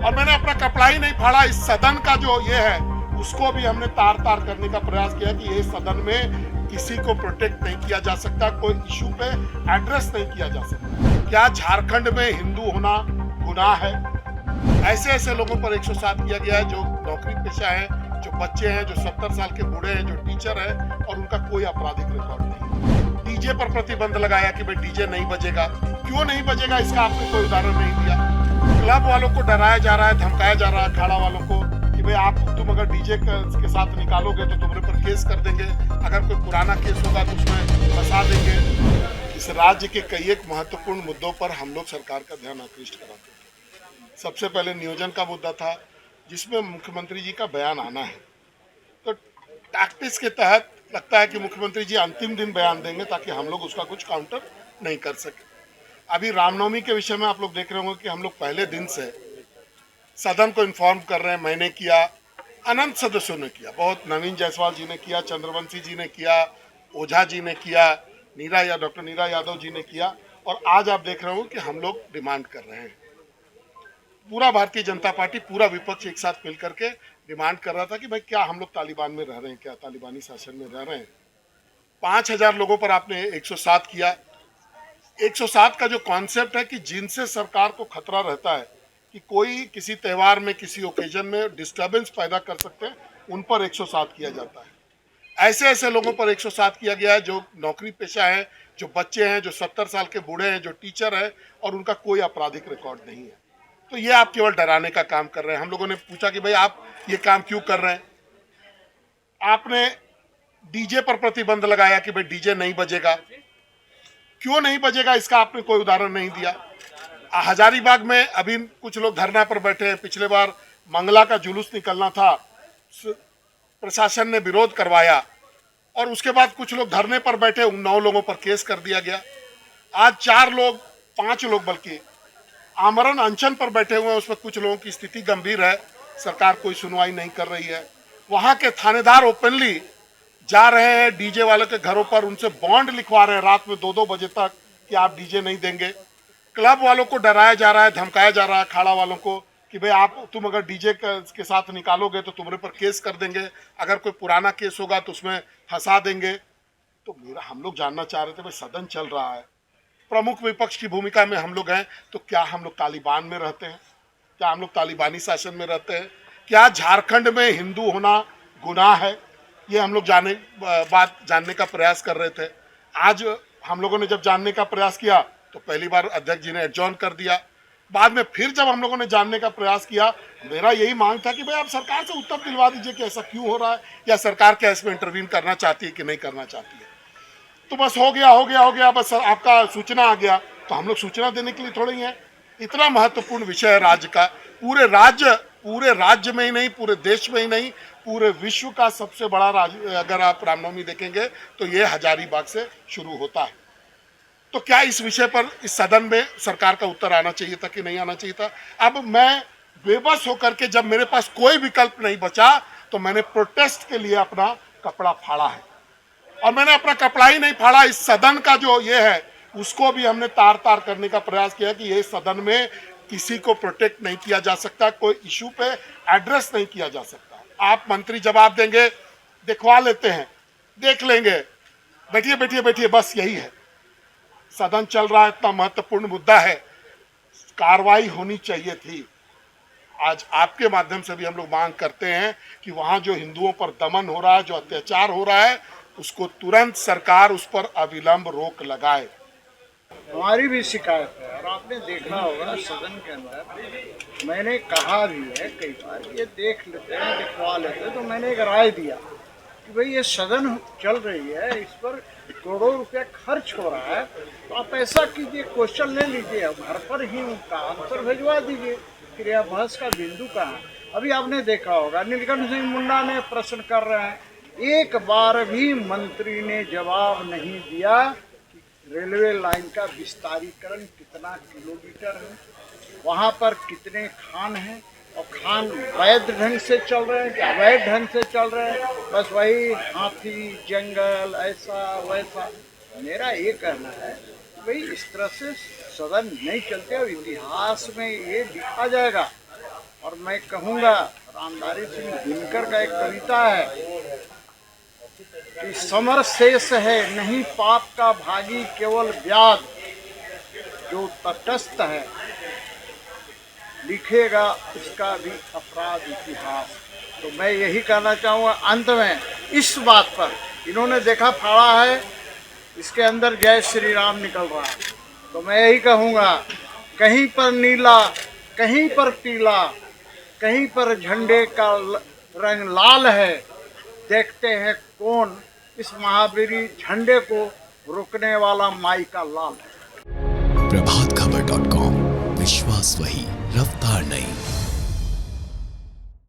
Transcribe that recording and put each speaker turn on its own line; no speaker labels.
और मैंने अपना कपड़ा ही नहीं फाड़ा। इस सदन का जो ये है उसको भी हमने तार तार करने का प्रयास किया कि ये सदन में किसी को प्रोटेक्ट नहीं किया जा सकता, कोई इशू पे एड्रेस नहीं किया जा सकता। क्या झारखंड में हिंदू होना गुनाह है? ऐसे ऐसे लोगों पर 107 किया गया है जो नौकरी पेशा है, जो बच्चे हैं, जो 70 साल के बूढ़े हैं, जो टीचर है और उनका कोई आपराधिक रिकॉर्ड नहीं। डीजे पर प्रतिबंध लगाया कि भाई डीजे नहीं बजेगा। क्यों नहीं बजेगा इसका आपने कोई उदाहरण नहीं दिया। क्लब वालों को डराया जा रहा है, धमकाया जा रहा है, अखाड़ा वालों को कि भाई तुम अगर डीजे के साथ निकालोगे तो तुम्हारे पर केस कर देंगे, अगर कोई पुराना केस होगा तो उसमें फंसा देंगे। इस राज्य के कई एक महत्वपूर्ण मुद्दों पर हम लोग सरकार का ध्यान आकृष्ट कराते हैं। सबसे पहले नियोजन का मुद्दा था जिसमें मुख्यमंत्री जी का बयान आना है, तो टैक्टिक्स के तहत लगता है कि मुख्यमंत्री जी अंतिम दिन बयान देंगे ताकि हम लोग उसका कुछ काउंटर नहीं कर सके। अभी रामनवमी के विषय में आप लोग देख रहे होंगे कि हम लोग पहले दिन से सदन को इन्फॉर्म कर रहे हैं। मैंने किया, अनंत सदस्यों ने किया, बहुत नवीन जायसवाल जी ने किया, चंद्रवंशी जी ने किया, ओझा जी ने किया, डॉक्टर नीरा यादव जी ने किया, और आज आप देख रहे हो कि हम लोग डिमांड कर रहे हैं। पूरा भारतीय जनता पार्टी, पूरा विपक्ष एक साथ मिल करके डिमांड कर रहा था कि भाई क्या हम लोग तालिबान में रह रहे हैं, क्या तालिबानी शासन में रह रहे हैं। 5000 लोगों पर आपने 107 किया। 107 का जो कॉन्सेप्ट है कि जिनसे सरकार को खतरा रहता है कि कोई किसी त्यौहार में, किसी ओकेजन में डिस्टर्बेंस पैदा कर सकते हैं, उन पर 107 किया जाता है। ऐसे ऐसे लोगों पर 107 किया गया है जो नौकरी पेशा है, जो बच्चे हैं, जो 70 साल के बूढ़े हैं, जो टीचर है और उनका कोई आपराधिक रिकॉर्ड नहीं है। तो ये आप केवल डराने का काम कर रहे हैं। हम लोगों ने पूछा कि भाई आप ये काम क्यों कर रहे हैं। आपने डीजे पर प्रतिबंध लगाया कि भाई डीजे नहीं बजेगा। क्यों नहीं बजेगा इसका आपने कोई उदाहरण नहीं दिया। हजारीबाग में अभी कुछ लोग धरना पर बैठे हैं। पिछले बार मंगला का जुलूस निकलना था, प्रशासन ने विरोध करवाया और उसके बाद कुछ लोग धरने पर बैठे, उन 9 लोगों पर केस कर दिया गया। आज 5 लोग बल्कि आमरण अनशन पर बैठे हुए हैं। उसमें कुछ लोगों की स्थिति गंभीर है, सरकार कोई सुनवाई नहीं कर रही है। वहां के थानेदार ओपनली जा रहे हैं डीजे वालों के घरों पर, उनसे बॉन्ड लिखवा रहे हैं रात में 2-2 बजे तक कि आप डीजे नहीं देंगे। क्लब वालों को डराया जा रहा है, धमकाया जा रहा है, अखाड़ा वालों को कि भाई तुम अगर डीजे के साथ निकालोगे तो तुम्हारे पर केस कर देंगे, अगर कोई पुराना केस होगा तो उसमें फंसा देंगे। तो हम लोग जानना चाह रहे थे भाई सदन चल रहा है, प्रमुख विपक्ष की भूमिका में हम लोग हैं, तो क्या हम लोग तालिबान में रहते हैं? क्या हम लोग तालिबानी शासन में रहते हैं? क्या झारखंड में हिंदू होना गुनाह है? ये हम लोग बात जानने का प्रयास कर रहे थे। आज हम लोगों ने जब जानने का प्रयास किया तो पहली बार अध्यक्ष जी ने एडजॉर्न कर दिया। बाद में फिर जब हम लोगों ने जानने का प्रयास किया, मेरा यही मांग था कि भाई आप सरकार से उत्तर दिलवा दीजिए कि ऐसा क्यों हो रहा है, या सरकार क्या इसमें इंटरवीन करना चाहती है कि नहीं करना चाहती है। तो बस हो गया, बस आपका सूचना आ गया। तो हम लोग सूचना देने के लिए थोड़ी हैं। इतना महत्वपूर्ण विषय है राज्य का, पूरे राज्य में ही नहीं, पूरे देश में ही नहीं, पूरे विश्व का सबसे बड़ा राज्य अगर आप रामनवमी देखेंगे तो ये हजारीबाग से शुरू होता है। तो क्या इस विषय पर इस सदन में सरकार का उत्तर आना चाहिए था कि नहीं आना चाहिए था? अब मैं बेबस होकर के, जब मेरे पास कोई विकल्प नहीं बचा तो मैंने प्रोटेस्ट के लिए अपना कपड़ा फाड़ा है। और मैंने अपना कपड़ा ही नहीं फाड़ा, इस सदन का जो ये है उसको भी हमने तार तार करने का प्रयास किया कि ये सदन में किसी को प्रोटेक्ट नहीं किया जा सकता, कोई इशू पे एड्रेस नहीं किया जा सकता। आप मंत्री जवाब देंगे, दिखवा लेते हैं, देख लेंगे, बैठिए, बस यही है। सदन चल रहा है, इतना महत्वपूर्ण मुद्दा है, कार्रवाई होनी चाहिए थी। आज आपके माध्यम से भी हम लोग मांग करते हैं कि वहां जो हिंदुओं पर दमन हो रहा है, जो अत्याचार हो रहा है, उसको तुरंत सरकार उस पर अविलंब रोक लगाए।
हमारी भी शिकायत है और आपने देखा होगा सदन के अंदर मैंने कहा भी है कई बार, ये देख लेते हैं, दिखवा लेते हैं। तो मैंने एक राय दिया कि भाई ये सदन चल रही है, इस पर करोड़ों रुपया खर्च हो रहा है, तो आप ऐसा कीजिए, क्वेश्चन ले लीजिए, घर पर ही उनका आंसर भिजवा दीजिए, फिर यह बहस का बिंदु कहाँ। अभी आपने देखा होगा नीलकंठ सिंह मुंडा ने प्रश्न कर रहे हैं, एक बार भी मंत्री ने जवाब नहीं दिया कि रेलवे लाइन का विस्तारीकरण कितना किलोमीटर है, वहाँ पर कितने खान हैं और खान वैध ढंग से चल रहे हैं कि अवैध ढंग से चल रहे हैं। बस वही हाथी जंगल ऐसा वैसा। मेरा ये कहना है भाई इस तरह से सदन नहीं चलते, और इतिहास में ये लिखा जाएगा और मैं कहूँगा, रामधारी सिंह दिनकर का एक कविता है कि समर शेष है नहीं पाप का भागी, केवल व्याध जो तटस्थ है, लिखेगा उसका भी अपराध इतिहास। तो मैं यही कहना चाहूँगा अंत में इस बात पर, इन्होंने देखा फाड़ा है, इसके अंदर जय श्री राम निकल रहा है, तो मैं यही कहूँगा, कहीं पर नीला, कहीं पर पीला, कहीं पर झंडे का रंग लाल है, देखते हैं कौन इस महावीरी झंडे को रोकने वाला माई का लाल है।
प्रभातखबर.com